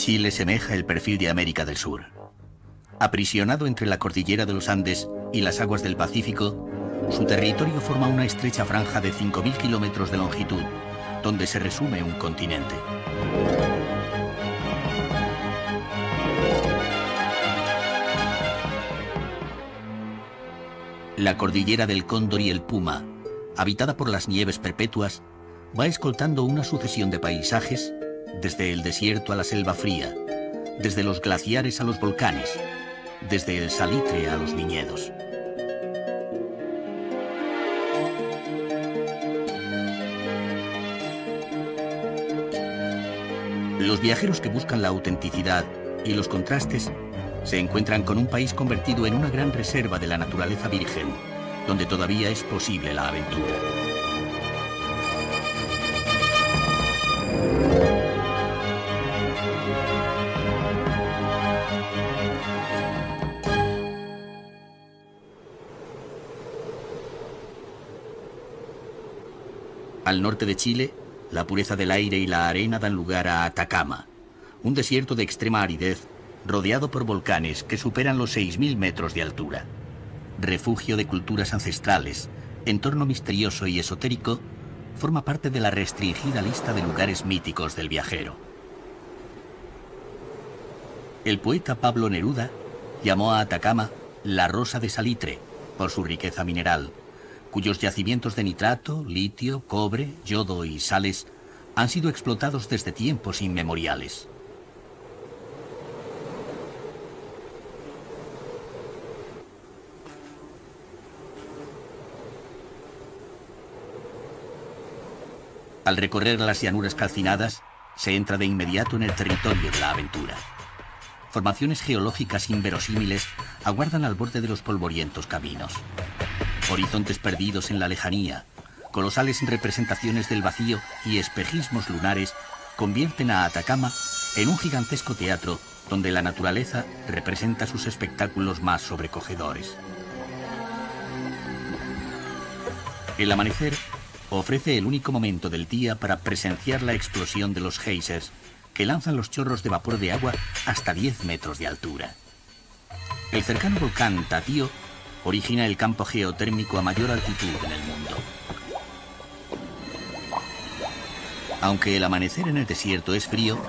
Chile semeja el perfil de América del Sur. Aprisionado entre la cordillera de los Andes y las aguas del Pacífico, su territorio forma una estrecha franja de 5.000 kilómetros de longitud, donde se resume un continente. La cordillera del Cóndor y el Puma, habitada por las nieves perpetuas, va escoltando una sucesión de paisajes, desde el desierto a la selva fría, desde los glaciares a los volcanes, desde el salitre a los viñedos. Los viajeros que buscan la autenticidad y los contrastes se encuentran con un país convertido en una gran reserva de la naturaleza virgen, donde todavía es posible la aventura. Al norte de Chile, la pureza del aire y la arena dan lugar a Atacama, un desierto de extrema aridez rodeado por volcanes que superan los 6.000 metros de altura. Refugio de culturas ancestrales, entorno misterioso y esotérico, forma parte de la restringida lista de lugares míticos del viajero. El poeta Pablo Neruda llamó a Atacama la Rosa de Salitre por su riqueza mineral, cuyos yacimientos de nitrato, litio, cobre, yodo y sales han sido explotados desde tiempos inmemoriales. Al recorrer las llanuras calcinadas, se entra de inmediato en el territorio de la aventura. Formaciones geológicas inverosímiles aguardan al borde de los polvorientos caminos. Horizontes perdidos en la lejanía, colosales representaciones del vacío y espejismos lunares convierten a Atacama en un gigantesco teatro donde la naturaleza representa sus espectáculos más sobrecogedores. El amanecer ofrece el único momento del día para presenciar la explosión de los geysers, que lanzan los chorros de vapor de agua hasta 10 metros de altura. El cercano volcán Tatío origina el campo geotérmico a mayor altitud en el mundo. Aunque el amanecer en el desierto es frío,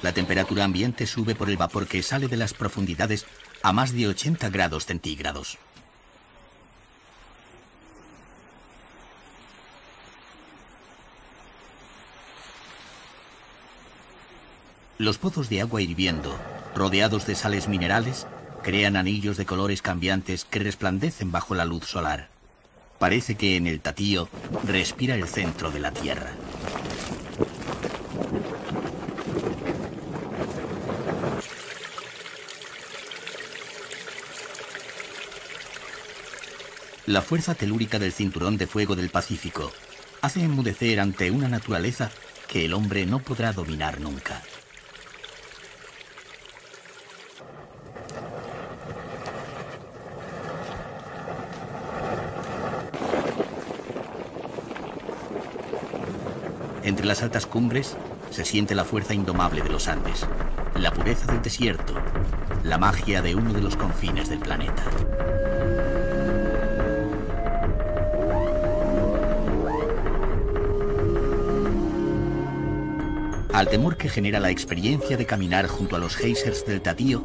la temperatura ambiente sube por el vapor que sale de las profundidades a más de 80 grados centígrados. Los pozos de agua hirviendo, rodeados de sales minerales, crean anillos de colores cambiantes que resplandecen bajo la luz solar. Parece que en el Tatío respira el centro de la Tierra. La fuerza telúrica del cinturón de fuego del Pacífico hace enmudecer ante una naturaleza que el hombre no podrá dominar nunca. Entre las altas cumbres se siente la fuerza indomable de los Andes, la pureza del desierto, la magia de uno de los confines del planeta. Al temor que genera la experiencia de caminar junto a los geysers del Tatío,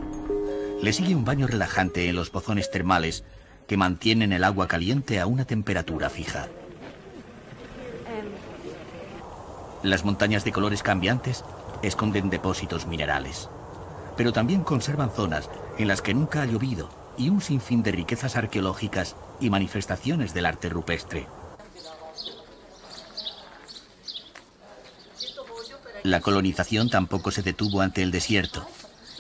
le sigue un baño relajante en los pozones termales que mantienen el agua caliente a una temperatura fija. Las montañas de colores cambiantes esconden depósitos minerales, pero también conservan zonas en las que nunca ha llovido y un sinfín de riquezas arqueológicas y manifestaciones del arte rupestre. La colonización tampoco se detuvo ante el desierto,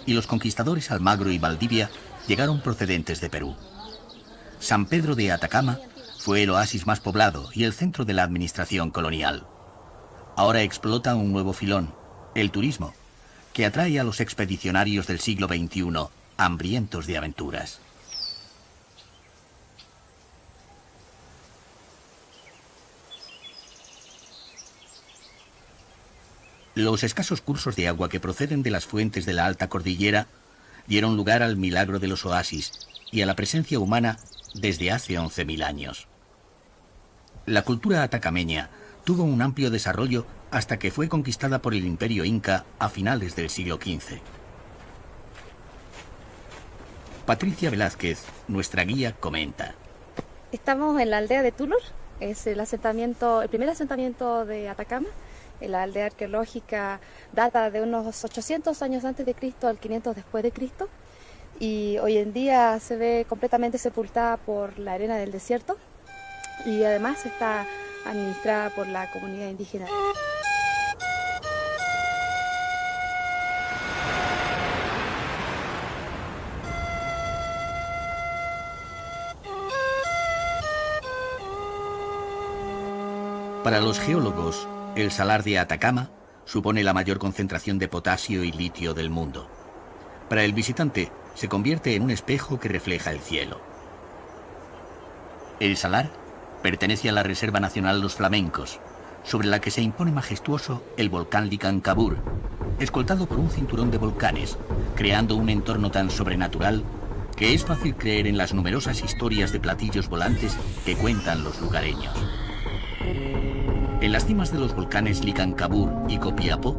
y los conquistadores Almagro y Valdivia llegaron procedentes de Perú. San Pedro de Atacama fue el oasis más poblado y el centro de la administración colonial. Ahora explota un nuevo filón, el turismo, que atrae a los expedicionarios del siglo XXI, hambrientos de aventuras. Los escasos cursos de agua que proceden de las fuentes de la alta cordillera dieron lugar al milagro de los oasis y a la presencia humana desde hace 11.000 años. La cultura atacameña tuvo un amplio desarrollo hasta que fue conquistada por el Imperio Inca a finales del siglo XV. Patricia Velázquez, nuestra guía, comenta. Estamos en la aldea de Tulur, es el primer asentamiento de Atacama. La aldea arqueológica data de unos 800 años antes de Cristo al 500 después de Cristo, y hoy en día se ve completamente sepultada por la arena del desierto, y además está administrada por la comunidad indígena. Para los geólogos, el salar de Atacama supone la mayor concentración de potasio y litio del mundo. Para el visitante, se convierte en un espejo que refleja el cielo. El salar pertenece a la Reserva Nacional Los Flamencos, sobre la que se impone majestuoso el volcán Licancabur, escoltado por un cinturón de volcanes, creando un entorno tan sobrenatural que es fácil creer en las numerosas historias de platillos volantes que cuentan los lugareños. En las cimas de los volcanes Licancabur y Copiapó,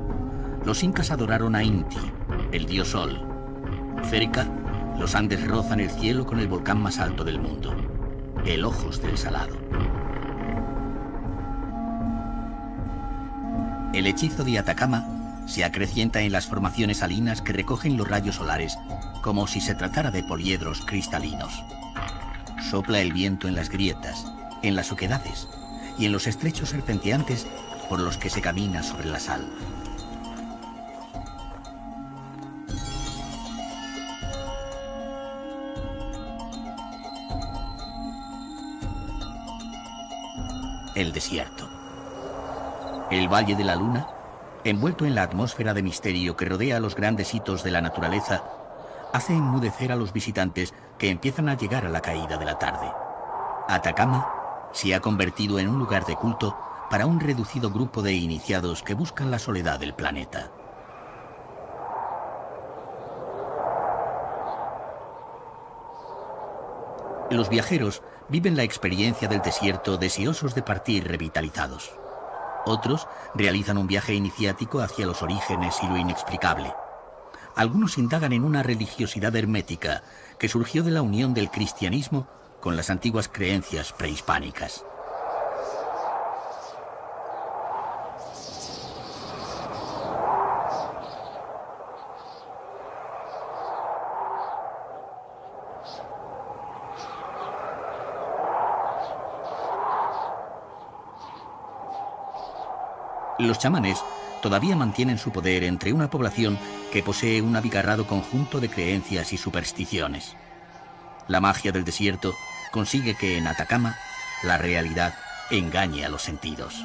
los incas adoraron a Inti, el dios sol. Cerca, los Andes rozan el cielo con el volcán más alto del mundo, el Ojos del Salado. El hechizo de Atacama se acrecienta en las formaciones salinas que recogen los rayos solares, como si se tratara de poliedros cristalinos. Sopla el viento en las grietas, en las oquedades y en los estrechos serpenteantes por los que se camina sobre la sal. El desierto. El Valle de la Luna, envuelto en la atmósfera de misterio que rodea los grandes hitos de la naturaleza, hace enmudecer a los visitantes que empiezan a llegar a la caída de la tarde. Atacama se ha convertido en un lugar de culto para un reducido grupo de iniciados que buscan la soledad del planeta. Los viajeros viven la experiencia del desierto deseosos de partir revitalizados. Otros realizan un viaje iniciático hacia los orígenes y lo inexplicable. Algunos indagan en una religiosidad hermética que surgió de la unión del cristianismo con las antiguas creencias prehispánicas. Los chamanes todavía mantienen su poder entre una población que posee un abigarrado conjunto de creencias y supersticiones. La magia del desierto consigue que en Atacama la realidad engañe a los sentidos.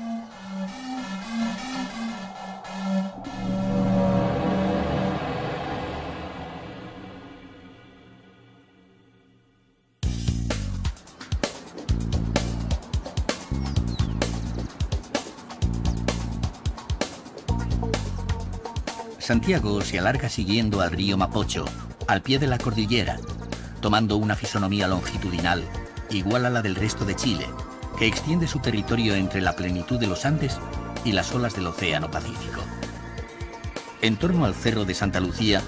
Santiago se alarga siguiendo al río Mapocho, al pie de la cordillera, tomando una fisonomía longitudinal igual a la del resto de Chile, que extiende su territorio entre la plenitud de los Andes y las olas del Océano Pacífico. En torno al Cerro de Santa Lucía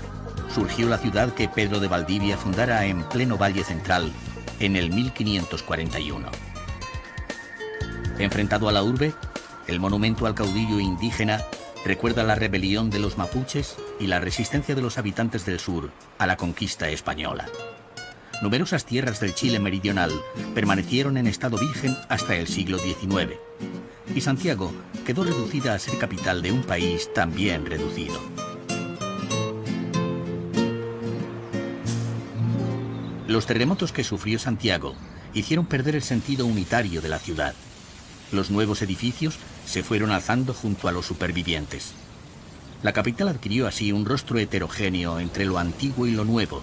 surgió la ciudad que Pedro de Valdivia fundara en pleno Valle Central en el 1541. Enfrentado a la urbe, el monumento al caudillo indígena recuerda la rebelión de los mapuches y la resistencia de los habitantes del sur a la conquista española. Numerosas tierras del Chile meridional permanecieron en estado virgen hasta el siglo XIX, y Santiago quedó reducida a ser capital de un país también reducido. Los terremotos que sufrió Santiago hicieron perder el sentido unitario de la ciudad. Los nuevos edificios se fueron alzando junto a los supervivientes. La capital adquirió así un rostro heterogéneo entre lo antiguo y lo nuevo,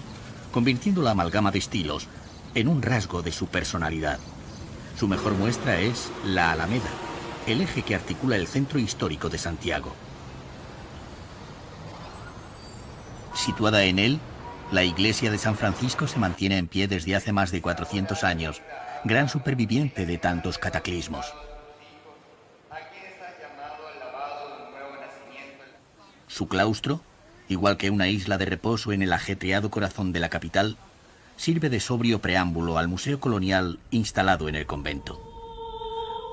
convirtiendo la amalgama de estilos en un rasgo de su personalidad. Su mejor muestra es la Alameda, el eje que articula el centro histórico de Santiago. Situada en él, la iglesia de San Francisco se mantiene en pie desde hace más de 400 años, gran superviviente de tantos cataclismos. Su claustro, igual que una isla de reposo en el ajetreado corazón de la capital, sirve de sobrio preámbulo al museo colonial instalado en el convento.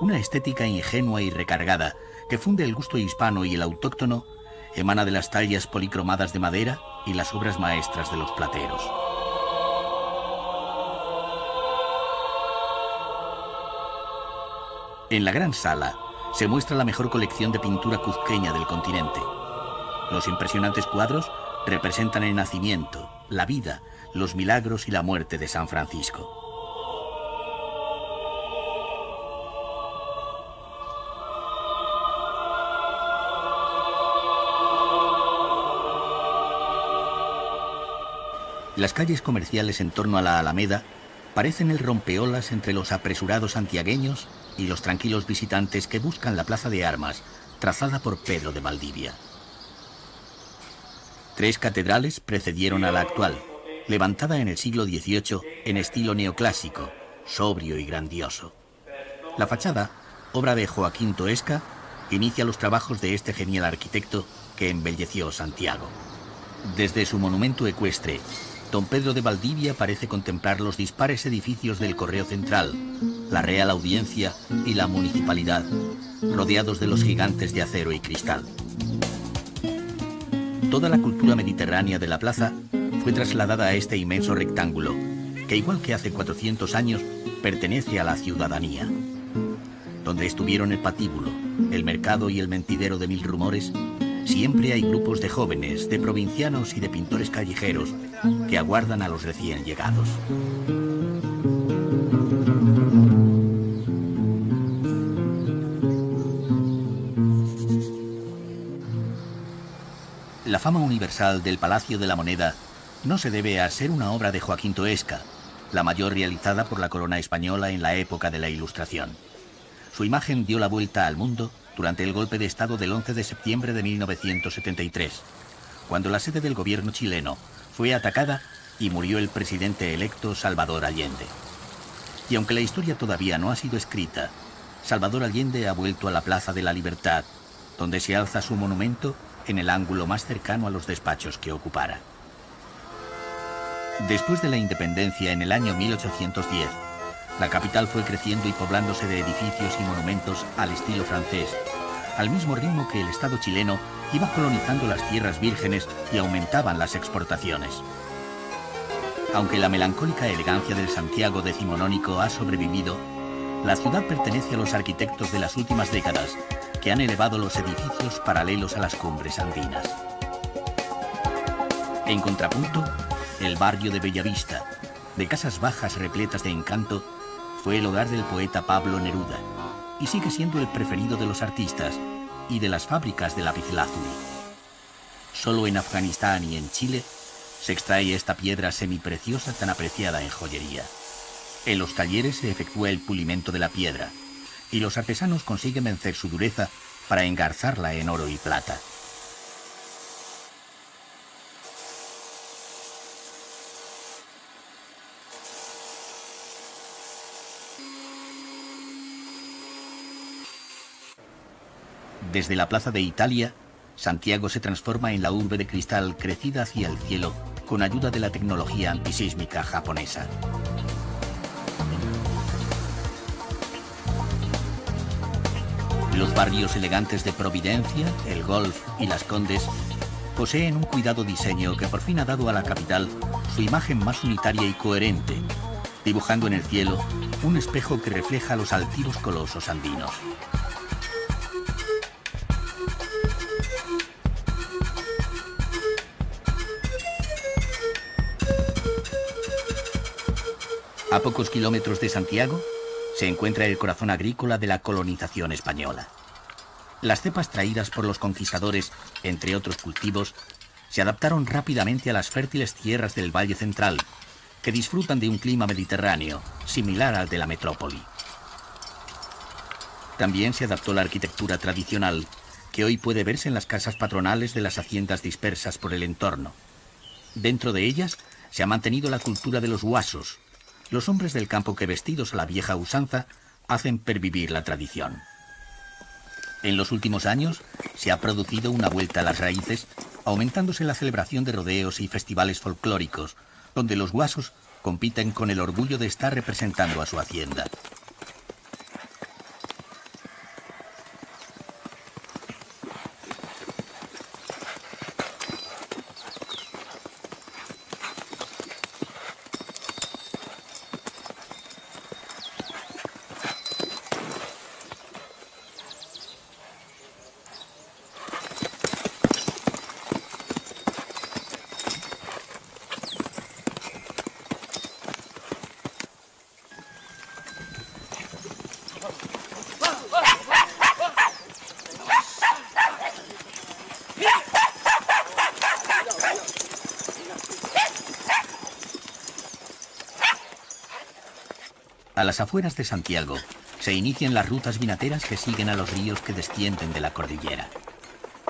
Una estética ingenua y recargada que funde el gusto hispano y el autóctono emana de las tallas policromadas de madera y las obras maestras de los plateros. En la gran sala se muestra la mejor colección de pintura cuzqueña del continente. Los impresionantes cuadros representan el nacimiento, la vida, los milagros y la muerte de San Francisco. Las calles comerciales en torno a la Alameda parecen el rompeolas entre los apresurados santiagueños y los tranquilos visitantes que buscan la plaza de armas trazada por Pedro de Valdivia. 3 catedrales precedieron a la actual, levantada en el siglo XVIII en estilo neoclásico, sobrio y grandioso. La fachada, obra de Joaquín Toesca, inicia los trabajos de este genial arquitecto que embelleció Santiago. Desde su monumento ecuestre, don Pedro de Valdivia parece contemplar los dispares edificios del Correo Central, la Real Audiencia y la Municipalidad, rodeados de los gigantes de acero y cristal. Toda la cultura mediterránea de la plaza fue trasladada a este inmenso rectángulo, que igual que hace 400 años, pertenece a la ciudadanía. Donde estuvieron el patíbulo, el mercado y el mentidero de mil rumores, siempre hay grupos de jóvenes, de provincianos y de pintores callejeros que aguardan a los recién llegados. La fama universal del Palacio de la Moneda no se debe a ser una obra de Joaquín Toesca, la mayor realizada por la corona española en la época de la Ilustración. Su imagen dio la vuelta al mundo durante el golpe de Estado del 11 de septiembre de 1973, cuando la sede del gobierno chileno fue atacada y murió el presidente electo Salvador Allende. Y aunque la historia todavía no ha sido escrita, Salvador Allende ha vuelto a la Plaza de la Libertad, donde se alza su monumento en el ángulo más cercano a los despachos que ocupara. Después de la independencia en el año 1810, la capital fue creciendo y poblándose de edificios y monumentos al estilo francés, al mismo ritmo que el Estado chileno iba colonizando las tierras vírgenes y aumentaban las exportaciones. Aunque la melancólica elegancia del Santiago decimonónico ha sobrevivido, la ciudad pertenece a los arquitectos de las últimas décadas, que han elevado los edificios paralelos a las cumbres andinas. En contrapunto, el barrio de Bellavista, de casas bajas repletas de encanto, fue el hogar del poeta Pablo Neruda y sigue siendo el preferido de los artistas y de las fábricas de lapislázuli. Solo en Afganistán y en Chile se extrae esta piedra semipreciosa tan apreciada en joyería. En los talleres se efectúa el pulimento de la piedra y los artesanos consiguen vencer su dureza para engarzarla en oro y plata. Desde la Plaza de Italia, Santiago se transforma en la urbe de cristal crecida hacia el cielo con ayuda de la tecnología antisísmica japonesa. Los barrios elegantes de Providencia, el Golf y Las Condes poseen un cuidado diseño que por fin ha dado a la capital su imagen más unitaria y coherente, dibujando en el cielo un espejo que refleja los altivos colosos andinos. A pocos kilómetros de Santiago se encuentra el corazón agrícola de la colonización española. Las cepas traídas por los conquistadores, entre otros cultivos, se adaptaron rápidamente a las fértiles tierras del Valle Central, que disfrutan de un clima mediterráneo, similar al de la metrópoli. También se adaptó la arquitectura tradicional, que hoy puede verse en las casas patronales de las haciendas dispersas por el entorno. Dentro de ellas se ha mantenido la cultura de los huasos, los hombres del campo que, vestidos a la vieja usanza, hacen pervivir la tradición. En los últimos años se ha producido una vuelta a las raíces, aumentándose la celebración de rodeos y festivales folclóricos, donde los huasos compiten con el orgullo de estar representando a su hacienda. A las afueras de Santiago se inician las rutas vinateras que siguen a los ríos que descienden de la cordillera.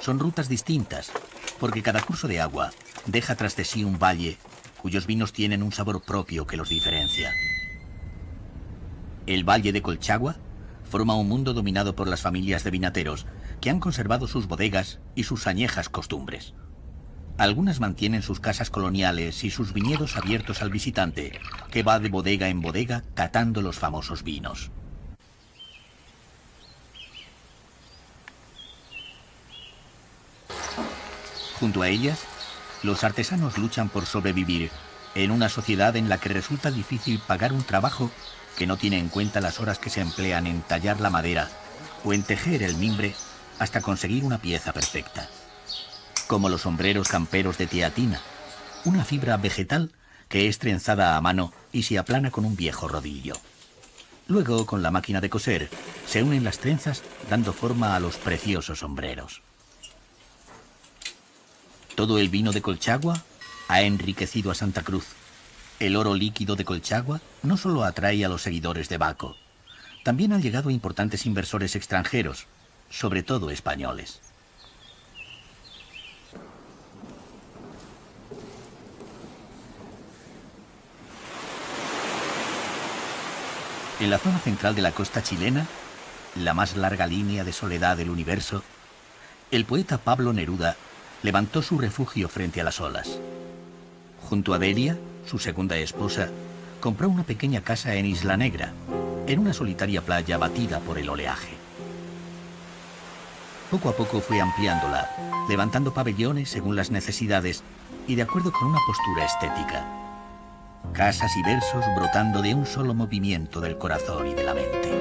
Son rutas distintas, porque cada curso de agua deja tras de sí un valle cuyos vinos tienen un sabor propio que los diferencia. El Valle de Colchagua forma un mundo dominado por las familias de vinateros que han conservado sus bodegas y sus añejas costumbres. Algunas mantienen sus casas coloniales y sus viñedos abiertos al visitante, que va de bodega en bodega catando los famosos vinos. Junto a ellas, los artesanos luchan por sobrevivir en una sociedad en la que resulta difícil pagar un trabajo que no tiene en cuenta las horas que se emplean en tallar la madera o en tejer el mimbre hasta conseguir una pieza perfecta. Como los sombreros camperos de teatina, una fibra vegetal que es trenzada a mano y se aplana con un viejo rodillo. Luego, con la máquina de coser, se unen las trenzas dando forma a los preciosos sombreros. Todo el vino de Colchagua ha enriquecido a Santa Cruz. El oro líquido de Colchagua no solo atrae a los seguidores de Baco, también han llegado importantes inversores extranjeros, sobre todo españoles. En la zona central de la costa chilena, la más larga línea de soledad del universo, el poeta Pablo Neruda levantó su refugio frente a las olas. Junto a Delia, su segunda esposa, compró una pequeña casa en Isla Negra, en una solitaria playa batida por el oleaje. Poco a poco fue ampliándola, levantando pabellones según las necesidades y de acuerdo con una postura estética. Casas y versos brotando de un solo movimiento del corazón y de la mente.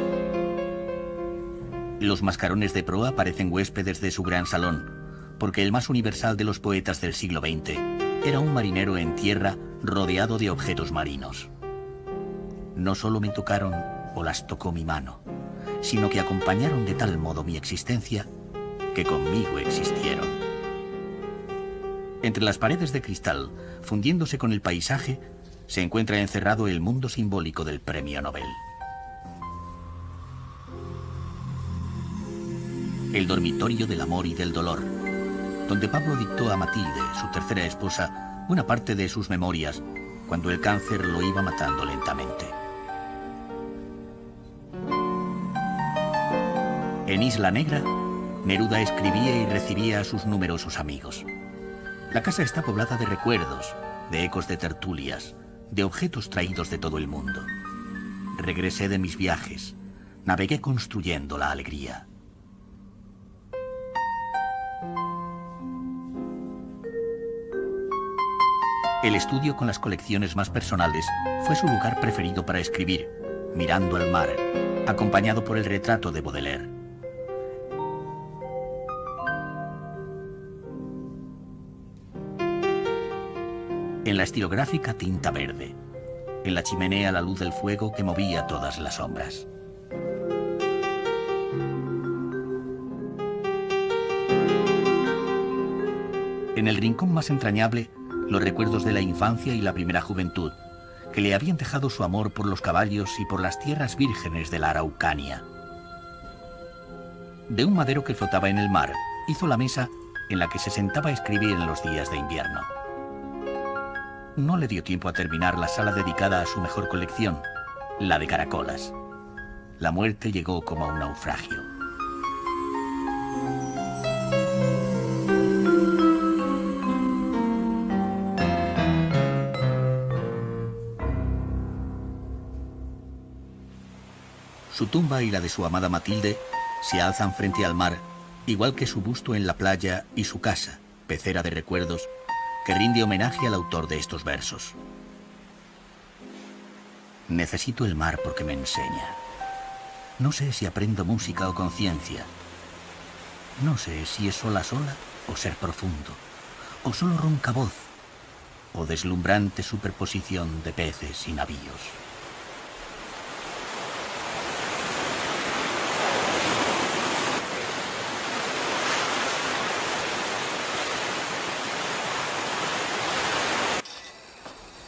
Los mascarones de proa parecen huéspedes de su gran salón, porque el más universal de los poetas del siglo XX era un marinero en tierra rodeado de objetos marinos. No solo me tocaron o las tocó mi mano, sino que acompañaron de tal modo mi existencia que conmigo existieron. Entre las paredes de cristal, fundiéndose con el paisaje, se encuentra encerrado el mundo simbólico del Premio Nobel. El dormitorio del amor y del dolor, donde Pablo dictó a Matilde, su tercera esposa, buena parte de sus memorias, cuando el cáncer lo iba matando lentamente. En Isla Negra, Neruda escribía y recibía a sus numerosos amigos. La casa está poblada de recuerdos, de ecos de tertulias, de objetos traídos de todo el mundo. Regresé de mis viajes, navegué construyendo la alegría. El estudio con las colecciones más personales fue su lugar preferido para escribir, mirando al mar, acompañado por el retrato de Baudelaire. En la estilográfica tinta verde, en la chimenea la luz del fuego que movía todas las sombras. En el rincón más entrañable, los recuerdos de la infancia y la primera juventud, que le habían dejado su amor por los caballos y por las tierras vírgenes de la Araucanía. De un madero que flotaba en el mar, hizo la mesa en la que se sentaba a escribir en los días de invierno. no le dio tiempo a terminar la sala dedicada a su mejor colección, la de caracolas. La muerte llegó como un naufragio. Su tumba y la de su amada Matilde se alzan frente al mar, igual que su busto en la playa y su casa, pecera de recuerdos, que rinde homenaje al autor de estos versos. Necesito el mar porque me enseña. No sé si aprendo música o conciencia. No sé si es sola sola o ser profundo, o solo ronca voz, o deslumbrante superposición de peces y navíos.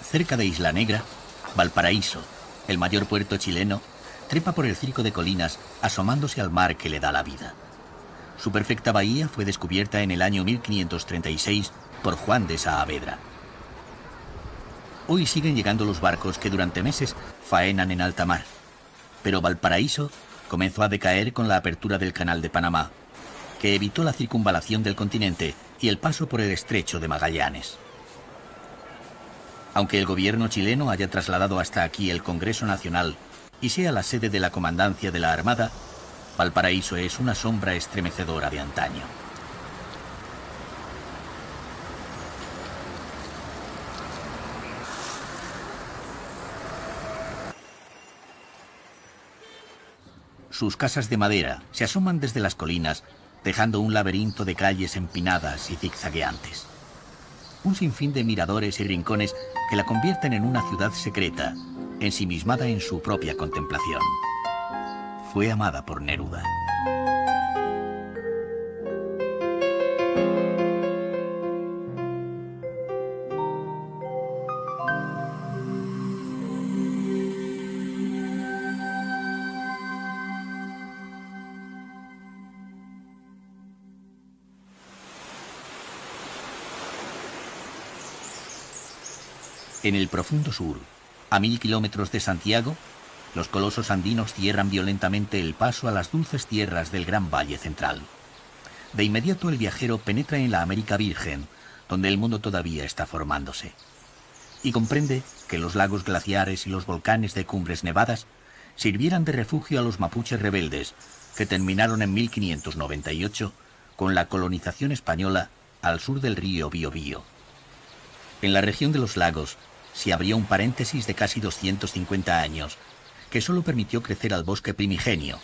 Cerca de Isla Negra, Valparaíso, el mayor puerto chileno, trepa por el circo de colinas asomándose al mar que le da la vida. Su perfecta bahía fue descubierta en el año 1536 por Juan de Saavedra. Hoy siguen llegando los barcos que durante meses faenan en alta mar, pero Valparaíso comenzó a decaer con la apertura del Canal de Panamá, que evitó la circunvalación del continente y el paso por el estrecho de Magallanes. Aunque el gobierno chileno haya trasladado hasta aquí el Congreso Nacional y sea la sede de la Comandancia de la Armada, Valparaíso es una sombra estremecedora de antaño. Sus casas de madera se asoman desde las colinas, dejando un laberinto de calles empinadas y zigzagueantes. Un sinfín de miradores y rincones que la convierten en una ciudad secreta, ensimismada en su propia contemplación. Fue amada por Neruda. En el profundo sur, a 1000 kilómetros de Santiago, los colosos andinos cierran violentamente el paso a las dulces tierras del Gran Valle Central. De inmediato el viajero penetra en la América Virgen, donde el mundo todavía está formándose, y comprende que los lagos glaciares y los volcanes de cumbres nevadas sirvieran de refugio a los mapuches rebeldes, que terminaron en 1598 con la colonización española al sur del río Biobío. En la región de los lagos se abrió un paréntesis de casi 250 años, que solo permitió crecer al bosque primigenio,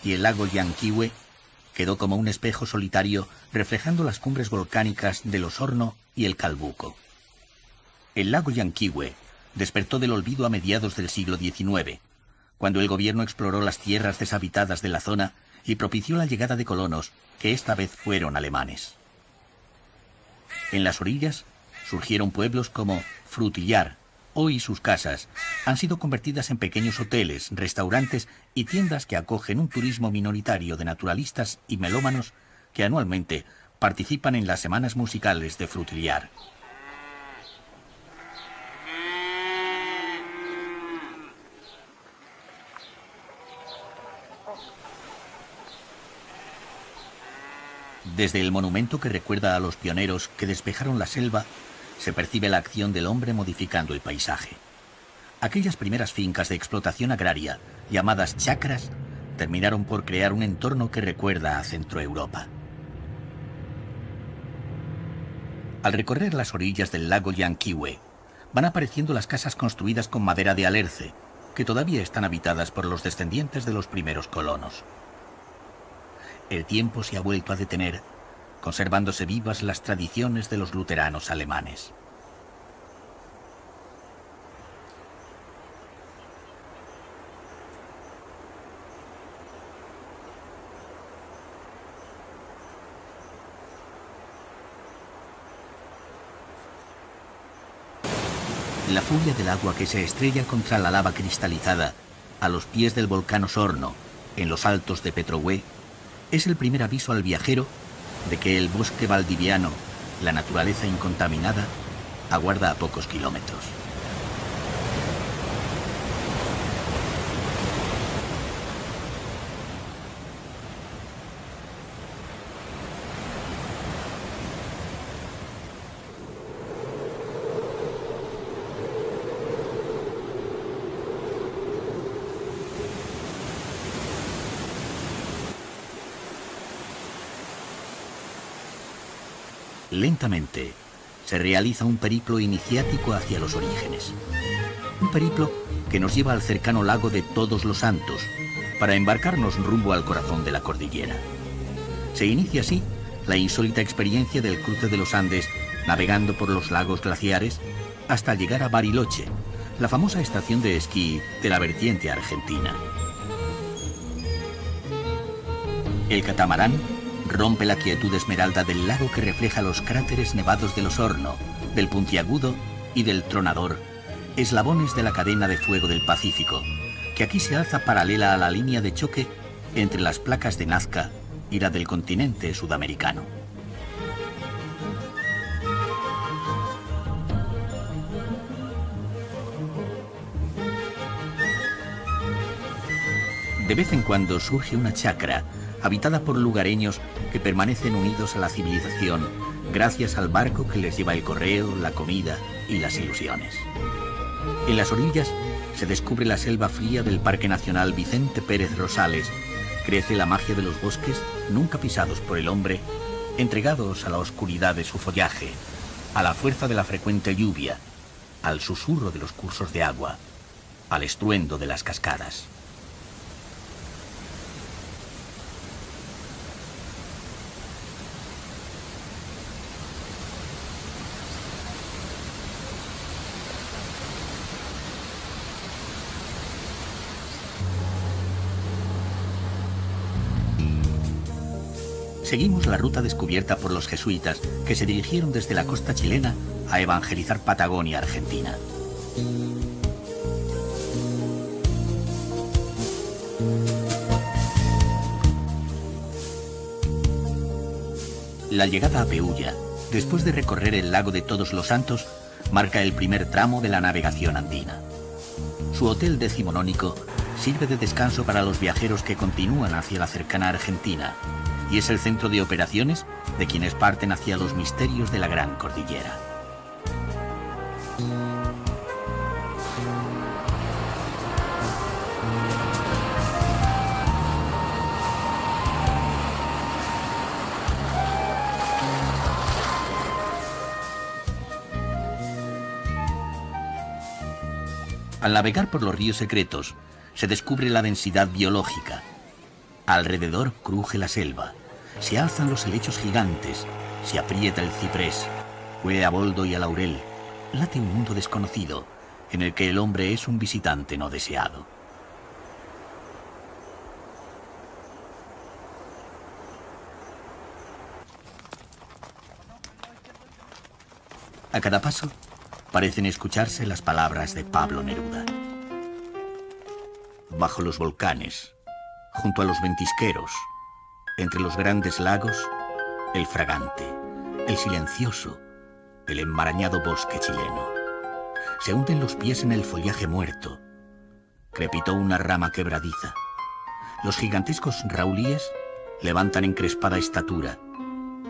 y el lago Llanquihue quedó como un espejo solitario reflejando las cumbres volcánicas del Osorno y el Calbuco. El lago Llanquihue despertó del olvido a mediados del siglo XIX, cuando el gobierno exploró las tierras deshabitadas de la zona y propició la llegada de colonos, que esta vez fueron alemanes. En las orillas surgieron pueblos como Frutillar. Hoy sus casas han sido convertidas en pequeños hoteles, restaurantes y tiendas que acogen un turismo minoritario de naturalistas y melómanos que anualmente participan en las semanas musicales de Frutillar. Desde el monumento que recuerda a los pioneros que despejaron la selva, se percibe la acción del hombre modificando el paisaje. Aquellas primeras fincas de explotación agraria, llamadas chacras, terminaron por crear un entorno que recuerda a Centroeuropa. Al recorrer las orillas del lago Llanquihue, van apareciendo las casas construidas con madera de alerce, que todavía están habitadas por los descendientes de los primeros colonos. El tiempo se ha vuelto a detener, conservándose vivas las tradiciones de los luteranos alemanes. La furia del agua que se estrella contra la lava cristalizada a los pies del volcán Osorno, en los altos de Petrohue, es el primer aviso al viajero de que el bosque valdiviano, la naturaleza incontaminada, aguarda a pocos kilómetros. Lentamente se realiza un periplo iniciático hacia los orígenes. Un periplo que nos lleva al cercano lago de Todos los Santos para embarcarnos rumbo al corazón de la cordillera. Se inicia así la insólita experiencia del cruce de los Andes navegando por los lagos glaciares hasta llegar a Bariloche, la famosa estación de esquí de la vertiente argentina. El catamarán rompe la quietud esmeralda del lago que refleja los cráteres nevados del Osorno, del Puntiagudo y del Tronador, eslabones de la cadena de fuego del Pacífico, que aquí se alza paralela a la línea de choque entre las placas de Nazca y la del continente sudamericano. De vez en cuando surge una chacra habitada por lugareños que permanecen unidos a la civilización gracias al barco que les lleva el correo, la comida y las ilusiones. En las orillas se descubre la selva fría del Parque Nacional Vicente Pérez Rosales. Crece la magia de los bosques nunca pisados por el hombre, entregados a la oscuridad de su follaje, a la fuerza de la frecuente lluvia, al susurro de los cursos de agua, al estruendo de las cascadas. Seguimos la ruta descubierta por los jesuitas que se dirigieron desde la costa chilena a evangelizar Patagonia, Argentina. La llegada a Pehulla, después de recorrer el lago de Todos los Santos, marca el primer tramo de la navegación andina. Su hotel decimonónico sirve de descanso para los viajeros que continúan hacia la cercana Argentina, y es el centro de operaciones de quienes parten hacia los misterios de la Gran Cordillera. Al navegar por los ríos secretos, se descubre la densidad biológica. Alrededor cruje la selva, se alzan los helechos gigantes, se aprieta el ciprés, huele a boldo y a laurel, late un mundo desconocido, en el que el hombre es un visitante no deseado. A cada paso, parecen escucharse las palabras de Pablo Neruda. Bajo los volcanes, junto a los ventisqueros, entre los grandes lagos, el fragante, el silencioso, el enmarañado bosque chileno. Se hunden los pies en el follaje muerto. Crepitó una rama quebradiza. Los gigantescos raulíes levantan encrespada estatura.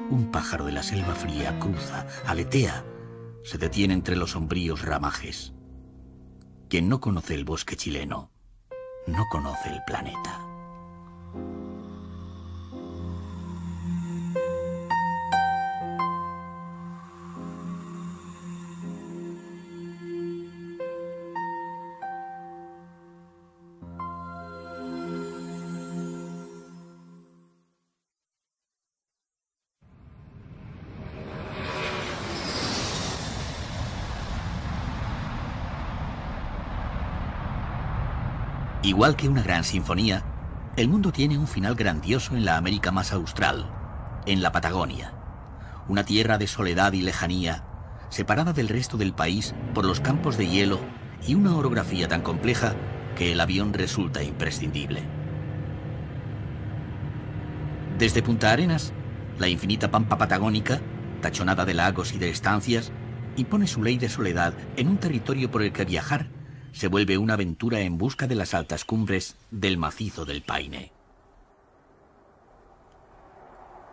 Un pájaro de la selva fría cruza, aletea, se detiene entre los sombríos ramajes. Quien no conoce el bosque chileno, no conoce el planeta. Igual que una gran sinfonía, el mundo tiene un final grandioso en la América más austral, en la Patagonia, una tierra de soledad y lejanía, separada del resto del país por los campos de hielo y una orografía tan compleja que el avión resulta imprescindible. Desde Punta Arenas, la infinita pampa patagónica, tachonada de lagos y de estancias, impone su ley de soledad en un territorio por el que viajar se vuelve una aventura en busca de las altas cumbres del macizo del Paine.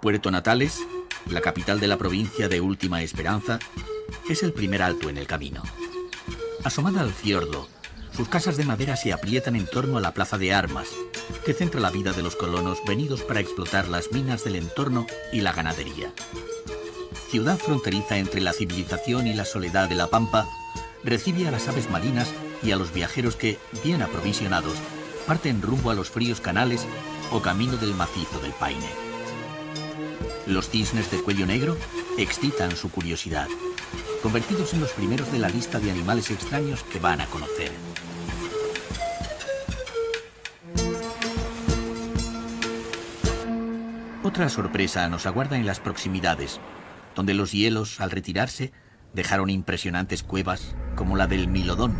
Puerto Natales, la capital de la provincia de Última Esperanza, es el primer alto en el camino. Asomada al fiordo, sus casas de madera se aprietan en torno a la plaza de armas, que centra la vida de los colonos venidos para explotar las minas del entorno y la ganadería. Ciudad fronteriza entre la civilización y la soledad de la pampa, recibe a las aves marinas y a los viajeros que, bien aprovisionados, parten rumbo a los fríos canales o camino del macizo del Paine. Los cisnes de cuello negro excitan su curiosidad, convertidos en los primeros de la lista de animales extraños que van a conocer. Otra sorpresa nos aguarda en las proximidades, donde los hielos, al retirarse, dejaron impresionantes cuevas como la del Milodón,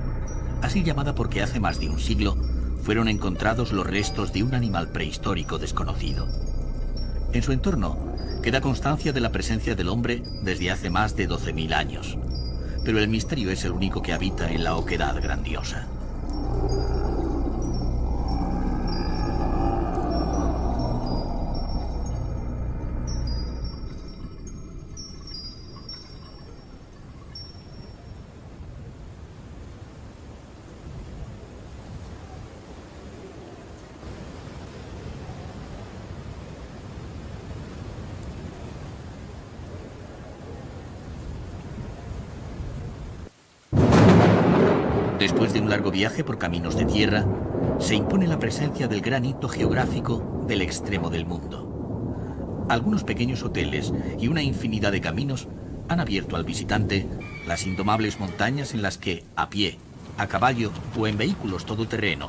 así llamada porque hace más de un siglo fueron encontrados los restos de un animal prehistórico desconocido. En su entorno queda constancia de la presencia del hombre desde hace más de 12.000 años, pero el misterio es el único que habita en la oquedad grandiosa. Después de un largo viaje por caminos de tierra, se impone la presencia del gran hito geográfico del extremo del mundo. Algunos pequeños hoteles y una infinidad de caminos han abierto al visitante las indomables montañas en las que, a pie, a caballo o en vehículos todoterreno,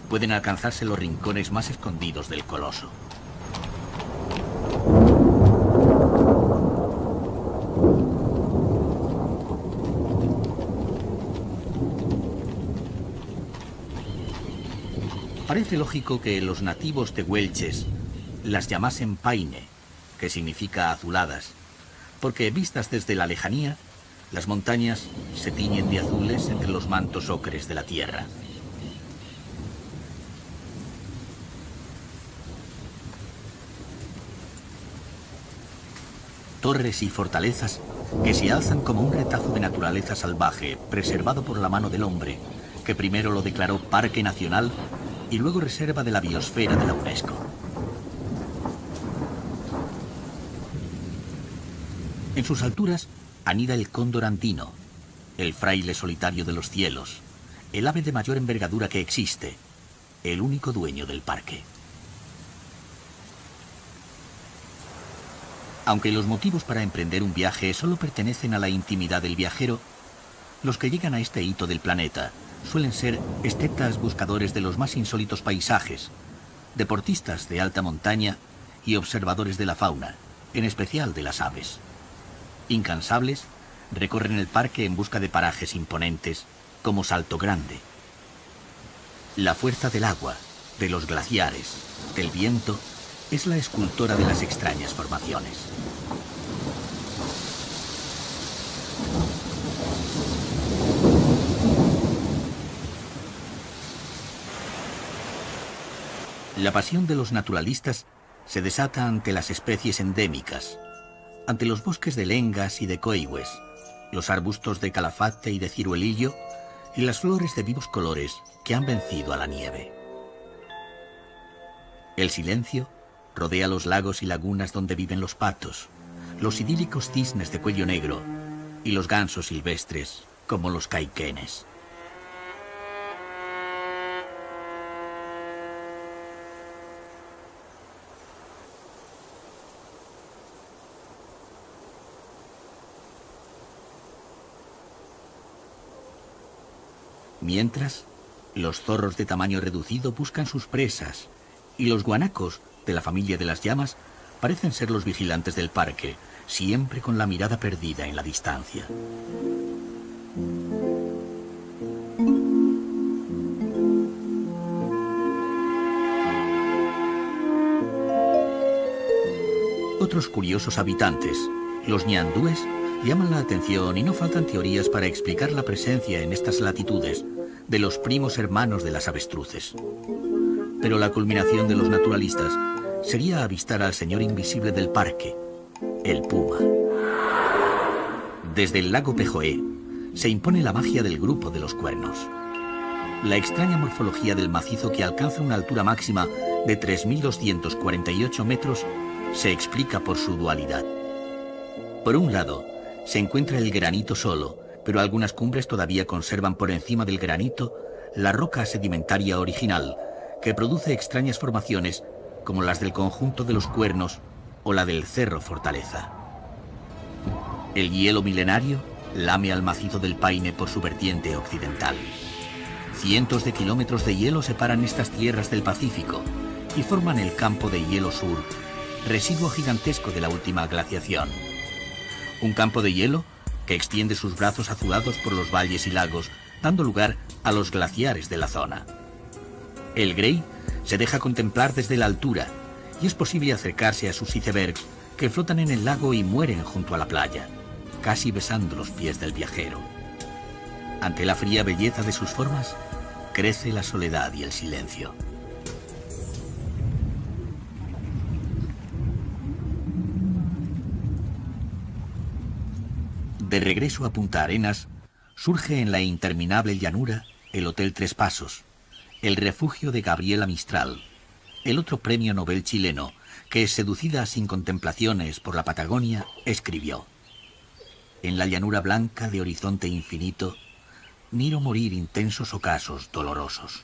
pueden alcanzarse los rincones más escondidos del coloso. Parece lógico que los nativos tehuelches las llamasen Paine, que significa azuladas, porque vistas desde la lejanía, las montañas se tiñen de azules entre los mantos ocres de la tierra. Torres y fortalezas que se alzan como un retazo de naturaleza salvaje preservado por la mano del hombre, que primero lo declaró Parque Nacional y luego reserva de la biosfera de la UNESCO. En sus alturas anida el cóndor andino, el fraile solitario de los cielos, el ave de mayor envergadura que existe, el único dueño del parque. Aunque los motivos para emprender un viaje solo pertenecen a la intimidad del viajero, los que llegan a este hito del planeta suelen ser estetas buscadores de los más insólitos paisajes, deportistas de alta montaña y observadores de la fauna, en especial de las aves. Incansables, recorren el parque en busca de parajes imponentes como Salto Grande. La fuerza del agua, de los glaciares, del viento, es la escultora de las extrañas formaciones. La pasión de los naturalistas se desata ante las especies endémicas, ante los bosques de lengas y de coigües, los arbustos de calafate y de ciruelillo y las flores de vivos colores que han vencido a la nieve. El silencio rodea los lagos y lagunas donde viven los patos, los idílicos cisnes de cuello negro y los gansos silvestres como los caiquenes. Mientras, los zorros de tamaño reducido buscan sus presas y los guanacos, de la familia de las llamas, parecen ser los vigilantes del parque, siempre con la mirada perdida en la distancia. Otros curiosos habitantes, los ñandúes, Llaman la atención y no faltan teorías para explicar la presencia en estas latitudes de los primos hermanos de las avestruces. Pero la culminación de los naturalistas sería avistar al señor invisible del parque, el puma. Desde el lago Pejoé se impone la magia del grupo de los cuernos. La extraña morfología del macizo, que alcanza una altura máxima de 3.248 metros, se explica por su dualidad. Por un lado, se encuentra el granito solo, pero algunas cumbres todavía conservan por encima del granito la roca sedimentaria original, que produce extrañas formaciones como las del conjunto de los cuernos o la del Cerro Fortaleza. El hielo milenario lame al macizo del Paine por su vertiente occidental. Cientos de kilómetros de hielo separan estas tierras del Pacífico y forman el campo de hielo sur, residuo gigantesco de la última glaciación. Un campo de hielo que extiende sus brazos azulados por los valles y lagos, dando lugar a los glaciares de la zona. El Grey se deja contemplar desde la altura y es posible acercarse a sus icebergs que flotan en el lago y mueren junto a la playa, casi besando los pies del viajero. Ante la fría belleza de sus formas, crece la soledad y el silencio. De regreso a Punta Arenas, surge en la interminable llanura el Hotel Tres Pasos, el refugio de Gabriela Mistral, el otro premio Nobel chileno, que, seducida sin contemplaciones por la Patagonia, escribió: en la llanura blanca de horizonte infinito, miro morir intensos ocasos dolorosos.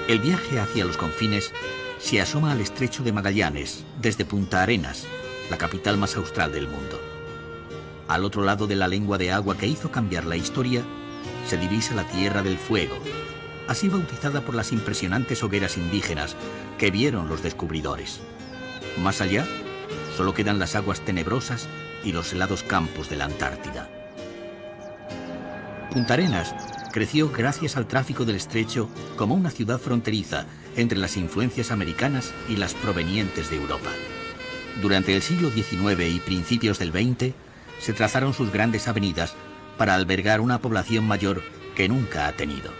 El viaje hacia los confines se asoma al estrecho de Magallanes desde Punta Arenas, la capital más austral del mundo. Al otro lado de la lengua de agua que hizo cambiar la historia, se divisa la Tierra del Fuego, así bautizada por las impresionantes hogueras indígenas que vieron los descubridores. Más allá, solo quedan las aguas tenebrosas y los helados campos de la Antártida. Punta Arenas creció gracias al tráfico del estrecho como una ciudad fronteriza entre las influencias americanas y las provenientes de Europa. Durante el siglo XIX y principios del XX, se trazaron sus grandes avenidas para albergar una población mayor que nunca ha tenido.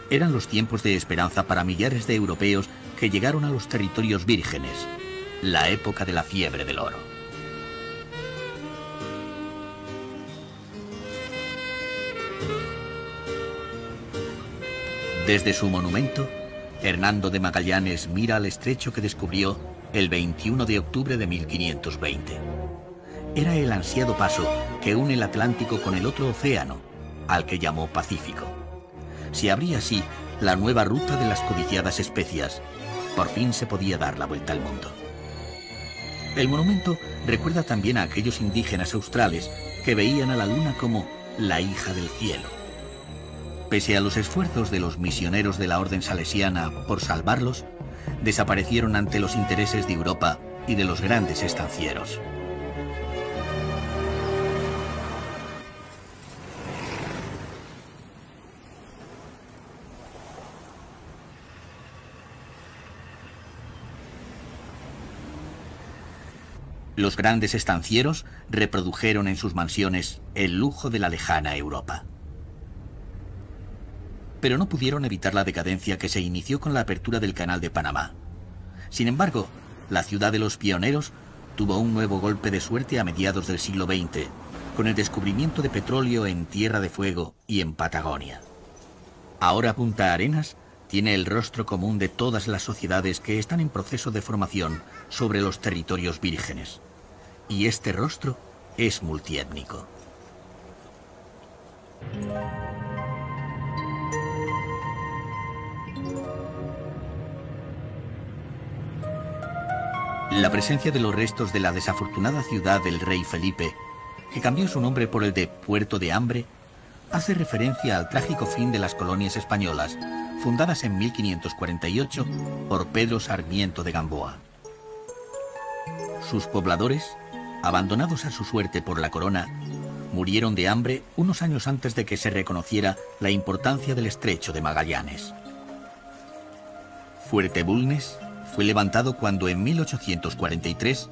Eran los tiempos de esperanza para millares de europeos que llegaron a los territorios vírgenes, la época de la fiebre del oro. Desde su monumento, Hernando de Magallanes mira al estrecho que descubrió el 21 de octubre de 1520. Era el ansiado paso que une el Atlántico con el otro océano, al que llamó Pacífico. Se abría así la nueva ruta de las codiciadas especias. Por fin se podía dar la vuelta al mundo. El monumento recuerda también a aquellos indígenas australes que veían a la luna como la hija del cielo. Pese a los esfuerzos de los misioneros de la orden salesiana por salvarlos, desaparecieron ante los intereses de Europa y de los grandes estancieros. Los grandes estancieros reprodujeron en sus mansiones el lujo de la lejana Europa. Pero no pudieron evitar la decadencia que se inició con la apertura del Canal de Panamá. Sin embargo, la ciudad de los pioneros tuvo un nuevo golpe de suerte a mediados del siglo XX, con el descubrimiento de petróleo en Tierra de Fuego y en Patagonia. Ahora Punta Arenas tiene el rostro común de todas las sociedades que están en proceso de formación sobre los territorios vírgenes. Y este rostro es multiétnico. La presencia de los restos de la desafortunada ciudad del rey Felipe, que cambió su nombre por el de Puerto de Hambre, hace referencia al trágico fin de las colonias españolas, fundadas en 1548 por Pedro Sarmiento de Gamboa. Sus pobladores, abandonados a su suerte por la corona, murieron de hambre unos años antes de que se reconociera la importancia del estrecho de Magallanes. Fuerte Bulnes, fue levantado cuando en 1843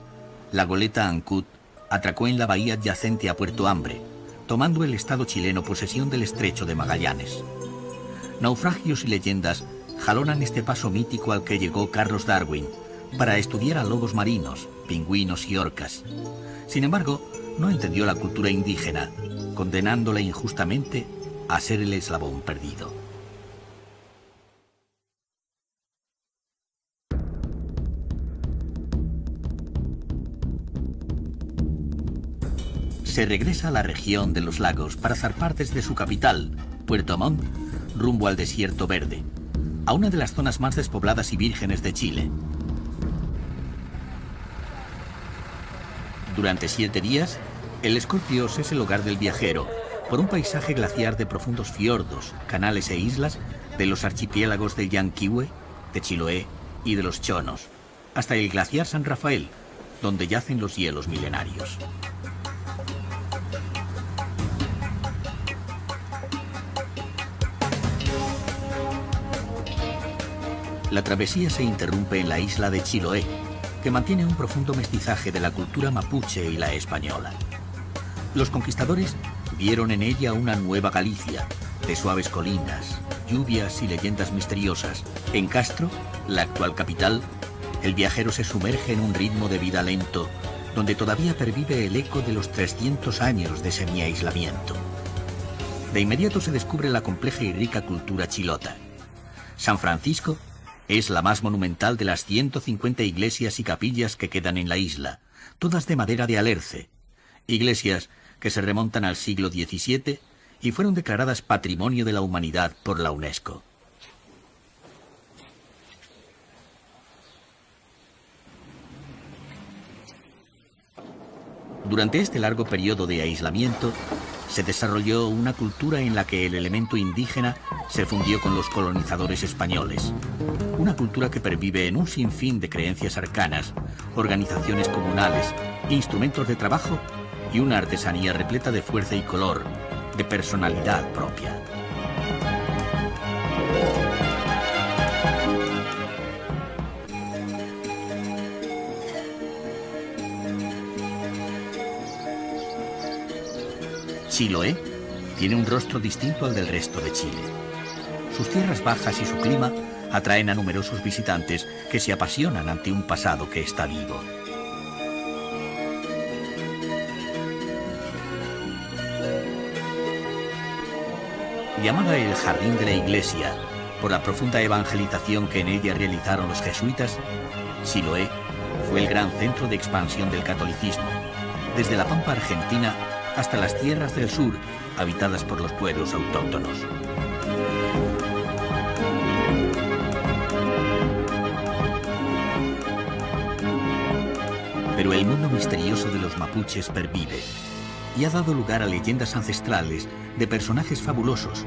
la goleta Ancud atracó en la bahía adyacente a Puerto Hambre, tomando el Estado chileno posesión del Estrecho de Magallanes. Naufragios y leyendas jalonan este paso mítico al que llegó Carlos Darwin para estudiar a lobos marinos, pingüinos y orcas. Sin embargo, no entendió la cultura indígena, condenándola injustamente a ser el eslabón perdido. Se regresa a la región de los lagos para zarpar desde su capital, Puerto Montt, rumbo al Desierto Verde, a una de las zonas más despobladas y vírgenes de Chile. Durante 7 días, el Scorpios es el hogar del viajero, por un paisaje glaciar de profundos fiordos, canales e islas de los archipiélagos del Llanquihue, de Chiloé y de los Chonos, hasta el glaciar San Rafael, donde yacen los hielos milenarios. La travesía se interrumpe en la isla de Chiloé, que mantiene un profundo mestizaje de la cultura mapuche y la española. Los conquistadores vieron en ella una nueva Galicia, de suaves colinas, lluvias y leyendas misteriosas. En Castro, la actual capital, el viajero se sumerge en un ritmo de vida lento, donde todavía pervive el eco de los 300 años de semi-aislamiento. De inmediato se descubre la compleja y rica cultura chilota. San Francisco es la más monumental de las 150 iglesias y capillas que quedan en la isla, todas de madera de alerce, iglesias que se remontan al siglo XVII y fueron declaradas Patrimonio de la Humanidad por la UNESCO. Durante este largo periodo de aislamiento, se desarrolló una cultura en la que el elemento indígena se fundió con los colonizadores españoles. Una cultura que pervive en un sinfín de creencias arcanas, organizaciones comunales, instrumentos de trabajo y una artesanía repleta de fuerza y color, de personalidad propia. Chiloé tiene un rostro distinto al del resto de Chile. Sus tierras bajas y su clima atraen a numerosos visitantes que se apasionan ante un pasado que está vivo. Llamada el Jardín de la Iglesia, por la profunda evangelización que en ella realizaron los jesuitas, Chiloé fue el gran centro de expansión del catolicismo, desde la pampa argentina hasta las tierras del sur, habitadas por los pueblos autóctonos. Pero el mundo misterioso de los mapuches pervive y ha dado lugar a leyendas ancestrales de personajes fabulosos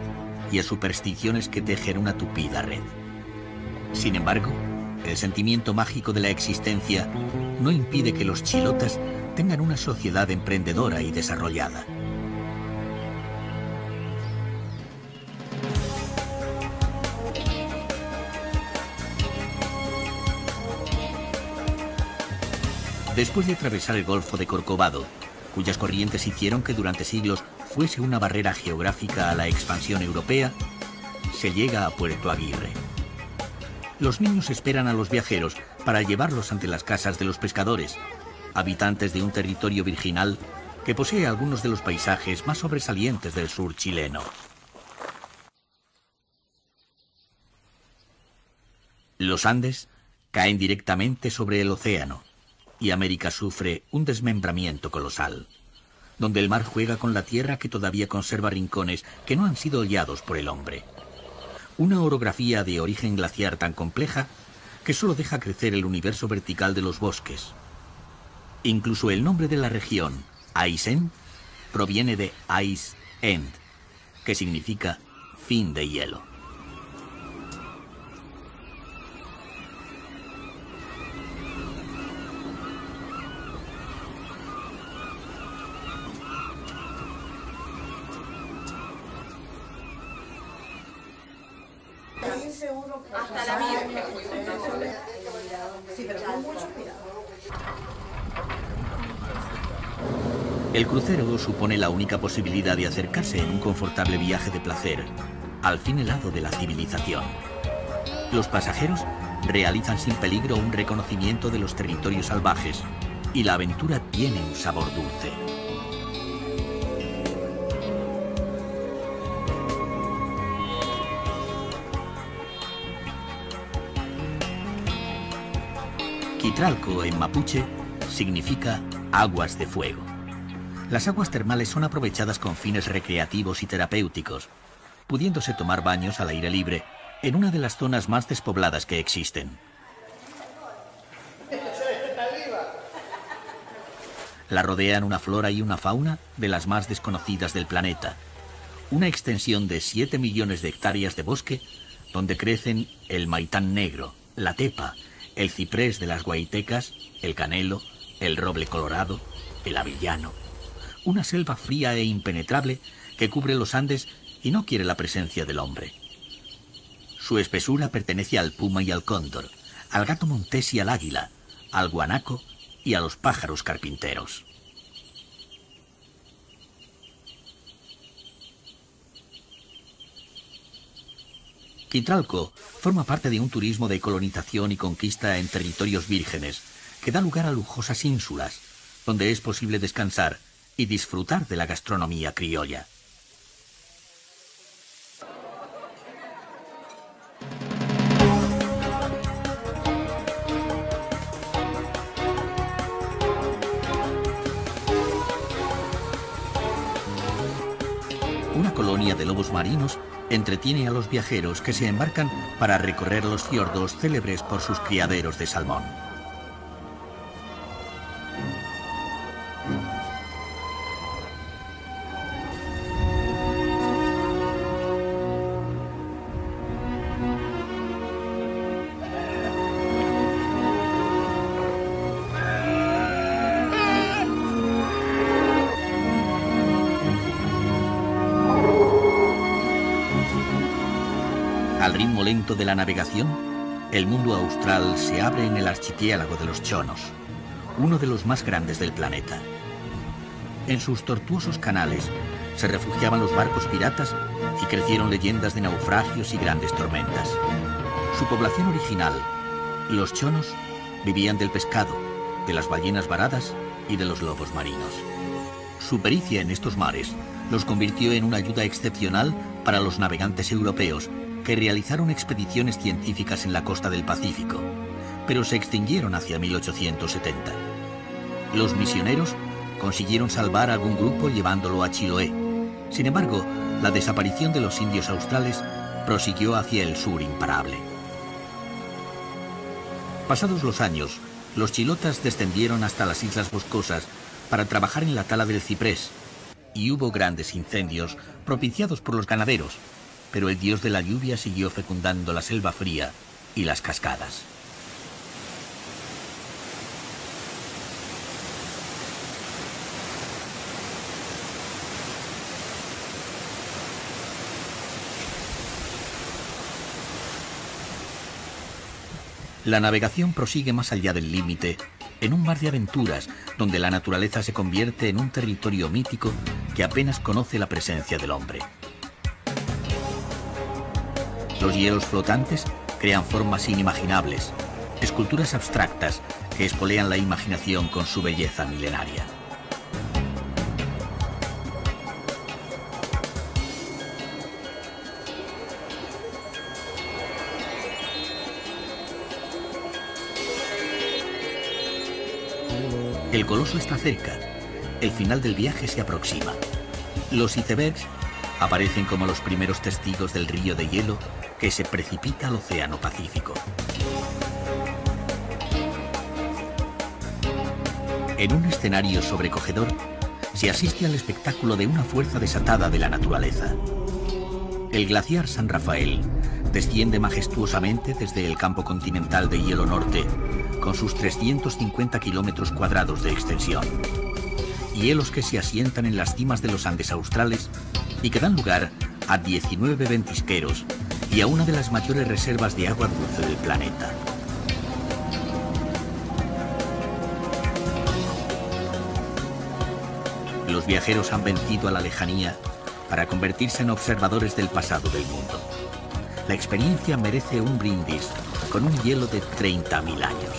y a supersticiones que tejen una tupida red. Sin embargo, el sentimiento mágico de la existencia no impide que los chilotas tengan una sociedad emprendedora y desarrollada. Después de atravesar el Golfo de Corcovado, cuyas corrientes hicieron que durante siglos fuese una barrera geográfica a la expansión europea, se llega a Puerto Aguirre. Los niños esperan a los viajeros para llevarlos ante las casas de los pescadores, habitantes de un territorio virginal que posee algunos de los paisajes más sobresalientes del sur chileno. Los Andes caen directamente sobre el océano y América sufre un desmembramiento colosal, donde el mar juega con la tierra que todavía conserva rincones que no han sido hollados por el hombre. Una orografía de origen glaciar tan compleja que solo deja crecer el universo vertical de los bosques. Incluso el nombre de la región, Aysén, proviene de Ice End, que significa fin de hielo. Hasta la Virgen. El crucero supone la única posibilidad de acercarse en un confortable viaje de placer al fin helado de la civilización. Los pasajeros realizan sin peligro un reconocimiento de los territorios salvajes y la aventura tiene un sabor dulce. Quitralco en mapuche significa aguas de fuego. Las aguas termales son aprovechadas con fines recreativos y terapéuticos, pudiéndose tomar baños al aire libre en una de las zonas más despobladas que existen. La rodean una flora y una fauna de las más desconocidas del planeta, una extensión de 7 millones de hectáreas de bosque donde crecen el maitán negro, la tepa, el ciprés de las guaitecas, el canelo, el roble colorado, el avellano. Una selva fría e impenetrable que cubre los Andes y no quiere la presencia del hombre. Su espesura pertenece al puma y al cóndor, al gato montés y al águila, al guanaco y a los pájaros carpinteros. Quitralco forma parte de un turismo de colonización y conquista en territorios vírgenes que da lugar a lujosas ínsulas, donde es posible descansar y disfrutar de la gastronomía criolla. Una colonia de lobos marinos entretiene a los viajeros que se embarcan para recorrer los fiordos célebres por sus criaderos de salmón. Al ritmo lento de la navegación, el mundo austral se abre en el archipiélago de los Chonos, uno de los más grandes del planeta. En sus tortuosos canales se refugiaban los barcos piratas y crecieron leyendas de naufragios y grandes tormentas. Su población original, los Chonos, vivían del pescado, de las ballenas varadas y de los lobos marinos. Su pericia en estos mares los convirtió en una ayuda excepcional para los navegantes europeos que realizaron expediciones científicas en la costa del Pacífico, pero se extinguieron hacia 1870. Los misioneros consiguieron salvar a algún grupo llevándolo a Chiloé. Sin embargo, la desaparición de los indios australes prosiguió hacia el sur imparable. Pasados los años, los chilotas descendieron hasta las islas boscosas para trabajar en la tala del ciprés, y hubo grandes incendios propiciados por los ganaderos, pero el dios de la lluvia siguió fecundando la selva fría y las cascadas. La navegación prosigue más allá del límite, en un mar de aventuras donde la naturaleza se convierte en un territorio mítico que apenas conoce la presencia del hombre. Los hielos flotantes crean formas inimaginables, esculturas abstractas que espolean la imaginación con su belleza milenaria. El coloso está cerca, el final del viaje se aproxima. Los icebergs aparecen como los primeros testigos del río de hielo que se precipita al Océano Pacífico. En un escenario sobrecogedor, se asiste al espectáculo de una fuerza desatada de la naturaleza. El glaciar San Rafael desciende majestuosamente desde el campo continental de hielo norte, con sus 350 kilómetros cuadrados de extensión. Hielos que se asientan en las cimas de los Andes australes y que dan lugar a 19 ventisqueros y a una de las mayores reservas de agua dulce del planeta. Los viajeros han vencido a la lejanía para convertirse en observadores del pasado del mundo. La experiencia merece un brindis con un hielo de 30.000 años.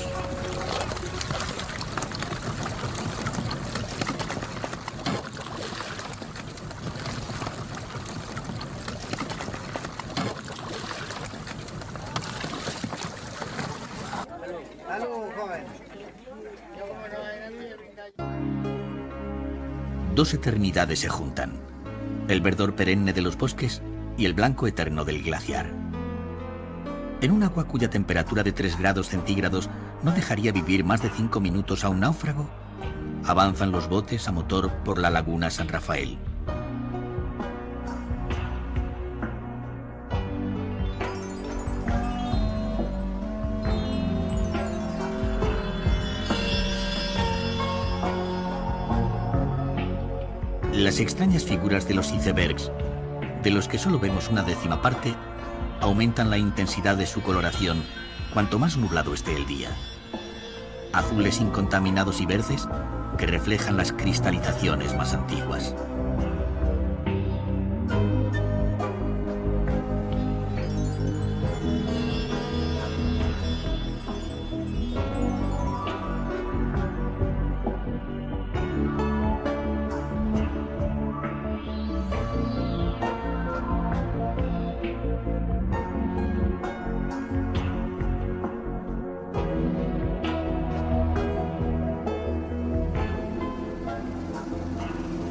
Dos eternidades se juntan: el verdor perenne de los bosques y el blanco eterno del glaciar. En un agua cuya temperatura de 3 grados centígrados no dejaría vivir más de 5 minutos a un náufrago, avanzan los botes a motor por la laguna San Rafael. Las extrañas figuras de los icebergs, de los que solo vemos una décima parte, aumentan la intensidad de su coloración cuanto más nublado esté el día. Azules incontaminados y verdes que reflejan las cristalizaciones más antiguas.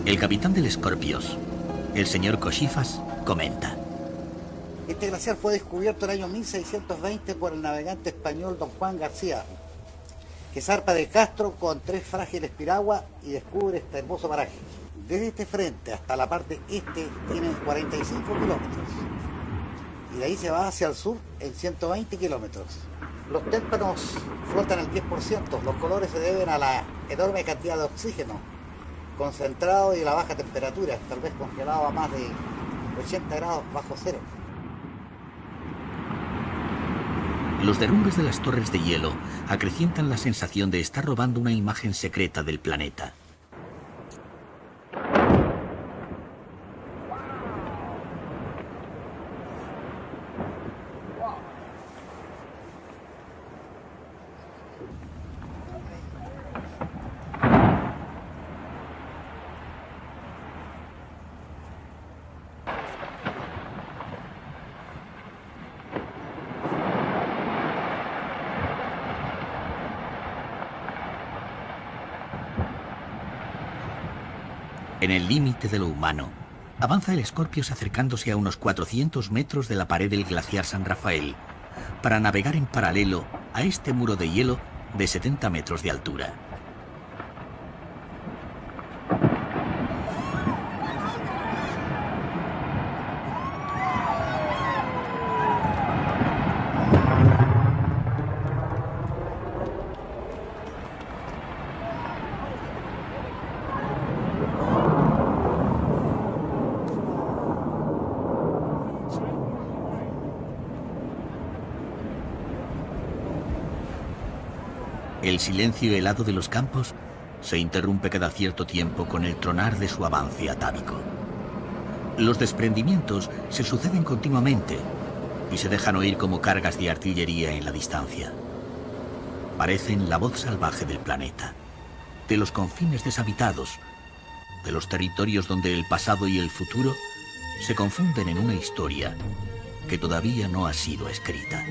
El capitán del Scorpios, el señor Cochifas, comenta: este glaciar fue descubierto en el año 1620 por el navegante español don Juan García, que zarpa de Castro con 3 frágiles piraguas y descubre este hermoso paraje. Desde este frente hasta la parte este tiene 45 kilómetros y de ahí se va hacia el sur en 120 kilómetros. Los témpanos flotan al 10%, los colores se deben a la enorme cantidad de oxígeno concentrado y la baja temperatura, tal vez congelado a más de 80 grados bajo cero. Los derrumbes de las torres de hielo acrecientan la sensación de estar robando una imagen secreta del planeta. En el límite de lo humano, avanza el Scorpios acercándose a unos 400 metros de la pared del glaciar San Rafael, para navegar en paralelo a este muro de hielo de 70 metros de altura. El silencio helado de los campos se interrumpe cada cierto tiempo con el tronar de su avance atávico. Los desprendimientos se suceden continuamente y se dejan oír como cargas de artillería en la distancia. Parecen la voz salvaje del planeta, de los confines deshabitados, de los territorios donde el pasado y el futuro se confunden en una historia que todavía no ha sido escrita.